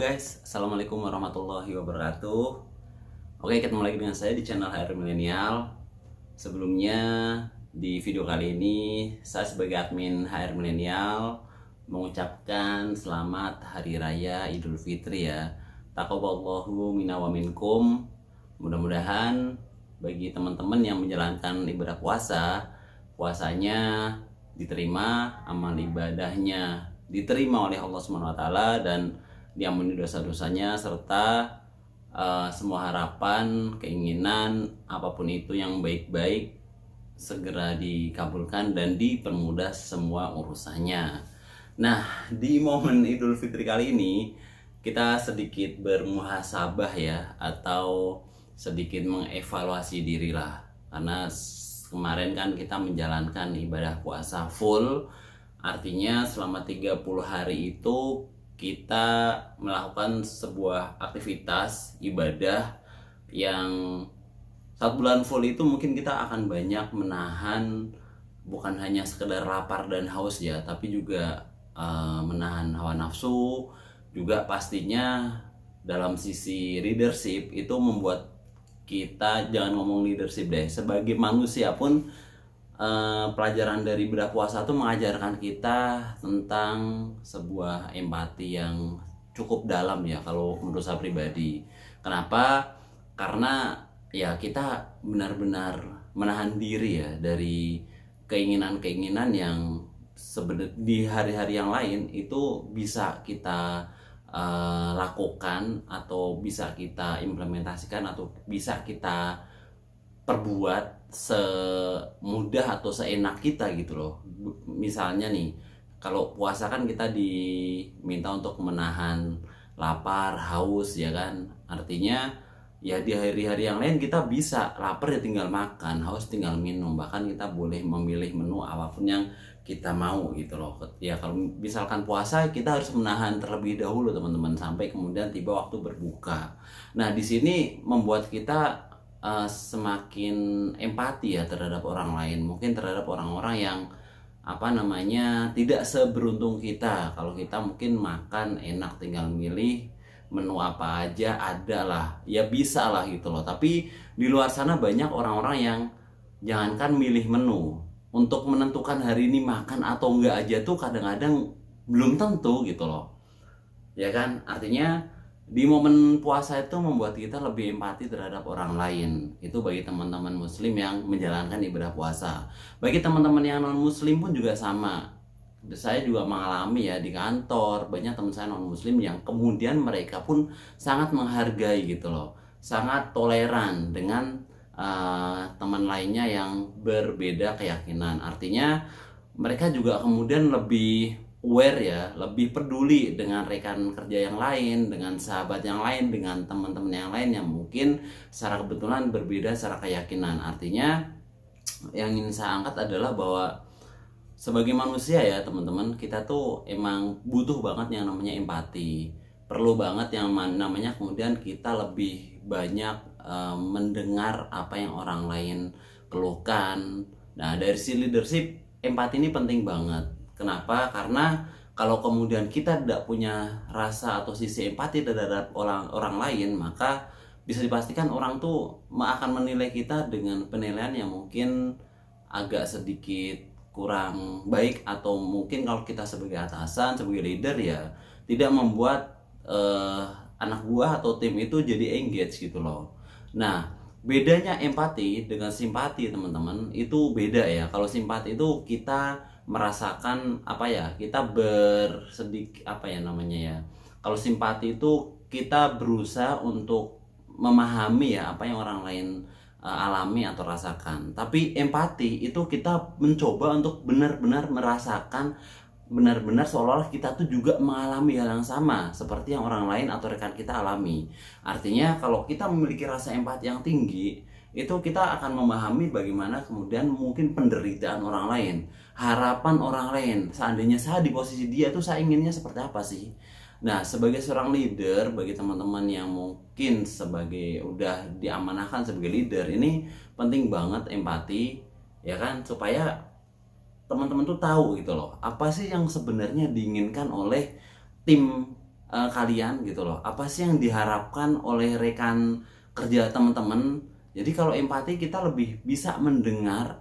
guys, Assalamualaikum warahmatullahi wabarakatuh. Oke, ketemu lagi dengan saya di channel HR Milenial. Sebelumnya, di video kali ini saya sebagai admin HR Milenial mengucapkan selamat Hari Raya Idul Fitri ya. Taqabbalallahu minna wa minkum. Mudah-mudahan bagi teman-teman yang menjalankan ibadah puasa, puasanya diterima, amal ibadahnya diterima oleh Allah Subhanahu wa taala dan diampuni dosa-dosanya, serta semua harapan, keinginan apapun itu yang baik-baik segera dikabulkan dan dipermudah semua urusannya. Nah, di momen Idul Fitri kali ini kita sedikit bermuhasabah ya, atau sedikit mengevaluasi diri lah. Karena kemarin kan kita menjalankan ibadah puasa full, artinya selama 30 hari itu kita melakukan sebuah aktivitas ibadah yang 1 bulan full itu mungkin kita akan banyak menahan, bukan hanya sekedar lapar dan haus ya, tapi juga menahan hawa nafsu. Juga pastinya dalam sisi leadership itu membuat kita, jangan ngomong leadership deh, sebagai manusia pun pelajaran dari ibadah puasa itu mengajarkan kita tentang sebuah empati yang cukup dalam ya, kalau menurut saya pribadi. Kenapa? Karena ya kita benar-benar menahan diri ya dari keinginan-keinginan yang sebenarnya di hari-hari yang lain itu bisa kita lakukan, atau bisa kita implementasikan, atau bisa kita perbuat semudah atau seenak kita gitu loh. Misalnya nih, kalau puasa kan kita diminta untuk menahan lapar, haus ya kan. Artinya ya di hari-hari yang lain kita bisa lapar ya tinggal makan, haus tinggal minum, bahkan kita boleh memilih menu apapun yang kita mau gitu loh. Ya kalau misalkan puasa kita harus menahan terlebih dahulu teman-teman, sampai kemudian tiba waktu berbuka. Nah, di sini membuat kita semakin empati ya terhadap orang lain, mungkin terhadap orang-orang yang tidak seberuntung kita. Kalau kita mungkin makan enak, tinggal milih menu apa aja ada lah, ya bisa lah gitu loh. Tapi di luar sana banyak orang-orang yang jangankan milih menu, untuk menentukan hari ini makan atau enggak aja tuh kadang-kadang belum tentu gitu loh, ya kan. Artinya di momen puasa itu membuat kita lebih empati terhadap orang lain. Itu bagi teman-teman muslim yang menjalankan ibadah puasa. Bagi teman-teman yang non muslim pun juga sama. Saya juga mengalami ya di kantor, banyak teman saya non muslim yang kemudian mereka pun sangat menghargai gitu loh, sangat toleran dengan teman lainnya yang berbeda keyakinan. Artinya mereka juga kemudian lebih aware ya, lebih peduli dengan rekan kerja yang lain, dengan sahabat yang lain, dengan teman-teman yang lain yang mungkin secara kebetulan berbeda secara keyakinan. Artinya yang ingin saya angkat adalah bahwa sebagai manusia ya teman-teman, kita tuh emang butuh banget yang namanya empati, perlu banget yang namanya kemudian kita lebih banyak mendengar apa yang orang lain keluhkan. Nah, dari si leadership, empati ini penting banget. Kenapa? Karena kalau kemudian kita tidak punya rasa atau sisi empati terhadap orang lain, maka bisa dipastikan orang tuh akan menilai kita dengan penilaian yang mungkin agak sedikit kurang baik, atau mungkin kalau kita sebagai atasan, sebagai leader ya tidak membuat anak buah atau tim itu jadi engage gitu loh. Nah, bedanya empati dengan simpati teman-teman itu beda ya. Kalau simpati itu kita merasakan kita bersedik kalau simpati itu kita berusaha untuk memahami ya apa yang orang lain alami atau rasakan. Tapi empati itu kita mencoba untuk benar-benar merasakan, benar-benar seolah-olah kita tuh juga mengalami hal yang sama seperti yang orang lain atau rekan kita alami. Artinya kalau kita memiliki rasa empati yang tinggi, itu kita akan memahami bagaimana kemudian mungkin penderitaan orang lain, harapan orang lain. Seandainya saya di posisi dia tuh saya inginnya seperti apa sih. Nah, sebagai seorang leader, bagi teman-teman yang mungkin udah diamanahkan sebagai leader, ini penting banget empati ya kan, supaya teman-teman tuh tahu gitu loh, apa sih yang sebenarnya diinginkan oleh tim kalian gitu loh. Apa sih yang diharapkan oleh rekan kerja teman-teman? Jadi kalau empati kita lebih bisa mendengar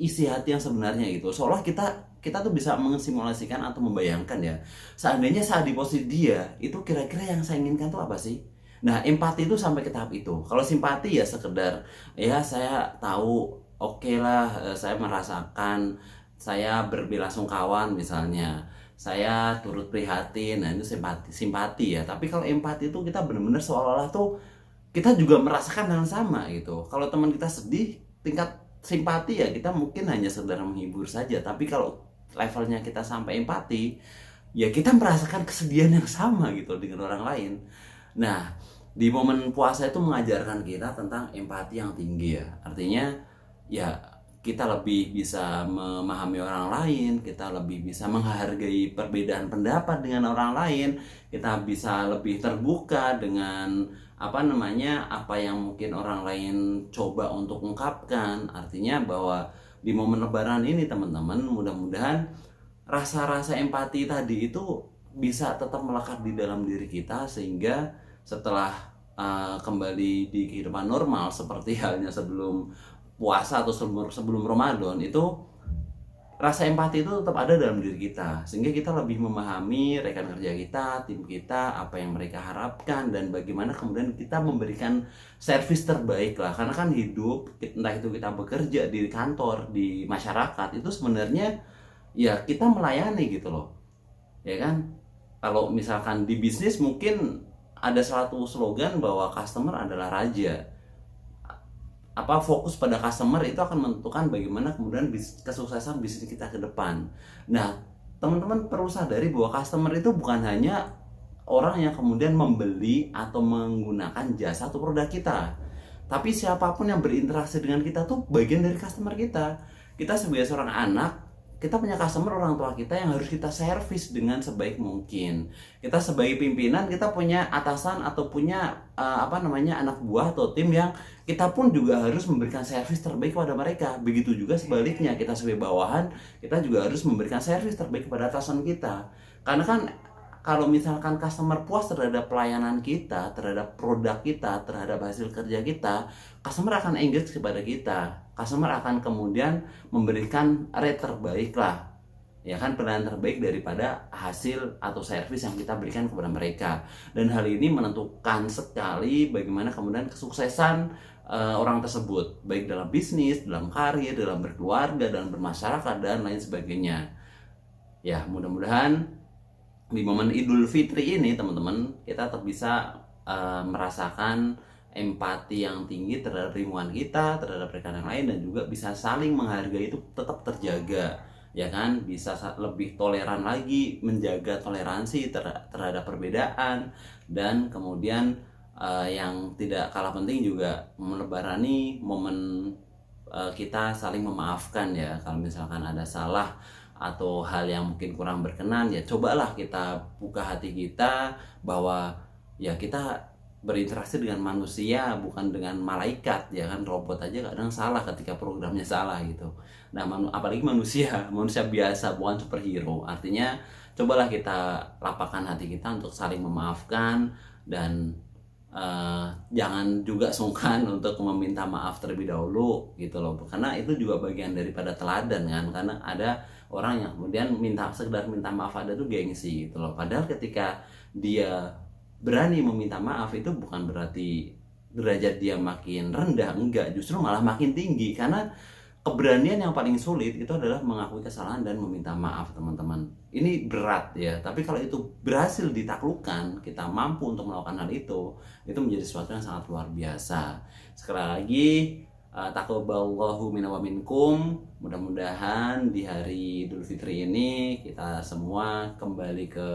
isi hati yang sebenarnya gitu. Seolah kita tuh bisa mensimulasikan atau membayangkan ya. Seandainya saat di posisi dia, itu kira-kira yang saya inginkan tuh apa sih? Nah, empati itu sampai ke tahap itu. Kalau simpati ya sekedar ya saya tahu, oke lah, saya merasakan, saya berbelasungkawan misalnya. Saya turut prihatin, nah itu simpati ya. Tapi kalau empati itu kita benar-benar seolah-olah tuh kita juga merasakan hal yang sama gitu. Kalau teman kita sedih, tingkat simpati ya kita mungkin hanya sekedar menghibur saja. Tapi kalau levelnya kita sampai empati, ya kita merasakan kesedihan yang sama gitu dengan orang lain. Nah, di momen puasa itu mengajarkan kita tentang empati yang tinggi ya. Artinya ya kita lebih bisa memahami orang lain, kita lebih bisa menghargai perbedaan pendapat dengan orang lain, kita bisa lebih terbuka dengan apa yang mungkin orang lain coba untuk ungkapkan. Artinya bahwa di momen lebaran ini teman-teman, mudah-mudahan rasa-rasa empati tadi itu bisa tetap melekat di dalam diri kita, sehingga setelah kembali di kehidupan normal seperti halnya sebelum puasa atau sebelum Ramadan, itu rasa empati itu tetap ada dalam diri kita, sehingga kita lebih memahami rekan kerja kita, tim kita, apa yang mereka harapkan, dan bagaimana kemudian kita memberikan servis terbaik lah. Karena kan hidup, entah itu kita bekerja di kantor, di masyarakat, itu sebenarnya ya kita melayani gitu loh, ya kan. Kalau misalkan di bisnis mungkin ada suatu slogan bahwa customer adalah raja. Fokus pada customer itu akan menentukan bagaimana kemudian kesuksesan bisnis kita ke depan. Nah, teman-teman perlu sadari bahwa customer itu bukan hanya orang yang kemudian membeli atau menggunakan jasa atau produk kita, tapi siapapun yang berinteraksi dengan kita tuh bagian dari customer kita. Kita sebagai seorang anak, kita punya customer, orang tua kita yang harus kita servis dengan sebaik mungkin. Kita sebagai pimpinan, kita punya atasan atau punya anak buah atau tim yang kita pun juga harus memberikan servis terbaik kepada mereka. Begitu juga sebaliknya, kita sebagai bawahan, kita juga harus memberikan servis terbaik kepada atasan kita. Karena kan kalau misalkan customer puas terhadap pelayanan kita, terhadap produk kita, terhadap hasil kerja kita, customer akan engage kepada kita. Customer akan kemudian memberikan rate terbaik lah, ya kan, pelayanan terbaik daripada hasil atau servis yang kita berikan kepada mereka. Dan hal ini menentukan sekali bagaimana kemudian kesuksesan orang tersebut, baik dalam bisnis, dalam karir, dalam berkeluarga, dalam bermasyarakat, dan lain sebagainya. Ya, mudah-mudahan di momen Idul Fitri ini teman-teman, kita tetap bisa merasakan empati yang tinggi terhadap lingkungan kita, terhadap rekan yang lain, dan juga bisa saling menghargai itu tetap terjaga, ya kan. Bisa lebih toleran lagi, menjaga toleransi terhadap perbedaan, dan kemudian yang tidak kalah penting juga melebarani momen kita saling memaafkan ya. Kalau misalkan ada salah atau hal yang mungkin kurang berkenan, ya cobalah kita buka hati kita bahwa ya kita berinteraksi dengan manusia, bukan dengan malaikat, ya kan. Robot aja kadang salah ketika programnya salah gitu. Nah, apalagi manusia biasa, bukan superhero. Artinya cobalah kita lapangkan hati kita untuk saling memaafkan, dan jangan juga sungkan untuk meminta maaf terlebih dahulu gitu loh, karena itu juga bagian daripada teladan kan. Karena ada orang yang kemudian sekedar minta maaf ada tuh gengsi gitu loh, padahal ketika dia berani meminta maaf itu bukan berarti derajat dia makin rendah, enggak, justru malah makin tinggi. Karena keberanian yang paling sulit itu adalah mengakui kesalahan dan meminta maaf, teman-teman. Ini berat ya, tapi kalau itu berhasil ditaklukkan, kita mampu untuk melakukan hal itu menjadi sesuatu yang sangat luar biasa. Sekali lagi, taqabbalallahu minna wa minkum. Mudah-mudahan di hari Idul Fitri ini kita semua kembali ke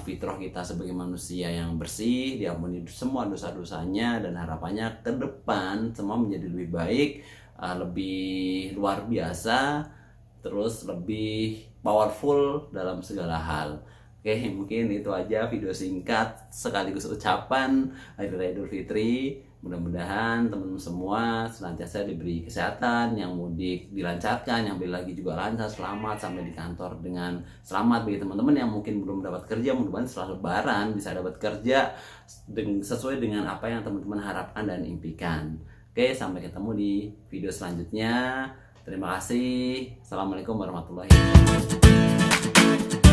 fitrah kita sebagai manusia yang bersih, diampuni semua dosa-dosanya, dan harapannya ke depan semua menjadi lebih baik, lebih luar biasa, terus lebih powerful dalam segala hal. Oke, mungkin itu aja video singkat sekaligus ucapan Hari Raya Idul Fitri. Mudah-mudahan teman-teman semua senantiasa diberi kesehatan, yang mudik dilancarkan, yang beli lagi juga lancar, selamat sampai di kantor dengan selamat. Bagi teman-teman yang mungkin belum dapat kerja, mudah-mudahan setelah Lebaran bisa dapat kerja sesuai dengan apa yang teman-teman harapkan dan impikan. Oke, sampai ketemu di video selanjutnya. Terima kasih. Assalamualaikum warahmatullahi wabarakatuh.